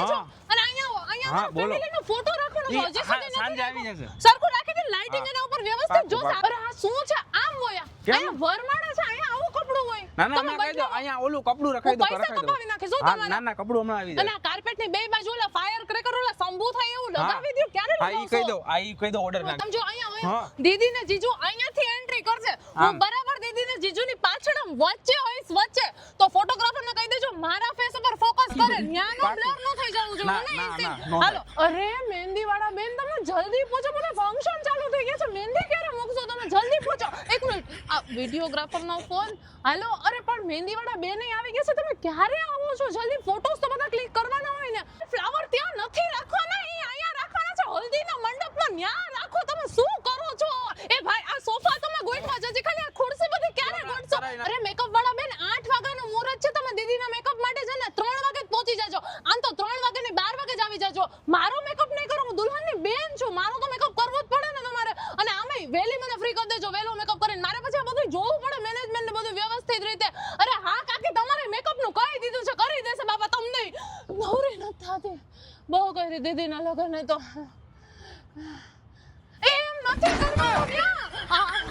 છો અને અહીંયા ફેમિલીનો ફોટો રાખવાનો છે હજી સુધી સાંજે આવી જશે સરખું રાખી દે લાઇટિંગ એના ઉપર વ્યવસ્થિત જો અરે આ શું છે આમ હોયા અહીંયા વરમાળા છે અહીંયા આવું કપડું હોય ના મેં કહી દો અહીંયા ઓલું કપડું રખાઈ દો પૈસા કપાવી નાખે શું તમારે ના કપડું હમણાં આવી જાય અને કાર્પેટ ની બે બાજુ ઓલા ફાયર ક્રેકર ઓલા સંભુ થાય એવું લગાવી દો ક્યારે લગાવશો ઈ કહી દો ઓર્ડર નાખ સમજો અહીંયા દીદી ને જીજુ અહીંયાથી એન્ટ્રી કરશે હું બરાબર દીદી ને જીજુ ની પાછળ વચ્ચે હોઈશ વચ્ચે તો ફોટોગ્રાફર ને કહી દેજો મારા ફેસ ઉપર ફોકસ કરે ન્યાનો બ્લર ન થઈ જવું જોઈએ ને હાલો અરે મહેંદી વાળા બેન તમે જલ્દી પહોંચો મને ફંક્શન ચાલુ થઈ ગયા છે મહેંદી ક્યારે મૂકશો તમે જલ્દી પહોંચો એક મિનિટ આ વિડિયોગ્રાફર નો ફોન હાલો અરે પણ મહેંદી વાળા બેન આવી ગયા છે તમે ક્યારે આવો છો જલ્દી ફોટોસ તો બધા ક્લિક કરવાના હોય ને ફ્લાવર ત્યાં નથી રાખવાના અહીંયા રાખવાના છે હલ્દીના મંડપમાં ન્યા રાખો તમે શું કરો છો એ ભાઈ આ સોફા તમે ગોઠવા જજી ખાલી આ ખુરશી બધી ક્યારે ગોઠશો અરે મેકઅપ વાળા બેન 8 વાગ્યાનું મુહૂર્ત છે તમે દીદીના મેકઅપ માટે છે ને 3 વાગે જ પહોંચી જાજો આમ તો 3 વાગે ને 12 વાગે જ આવી જાજો મારો મેકઅપ નહીં કરો હું દુલ્હનની બેન છું મારો તો મેકઅપ કરવો જ પડે ને તમારે અને આમે વેલી મને ફ્રી કરી દેજો વેલો મેકઅપ કરીને મારે પછી આ બધું જોવું પડે મેનેજમેન્ટ ને બધું વ્યવસ્થિત રીતે અરે હા કાકી તમારે મેકઅપ નું કહી દીધું છે કરી દેશે બાપા તમને નવરી નથી થાતી બહુ કરી દીદીના લગન તો એમ નથી કરવાનું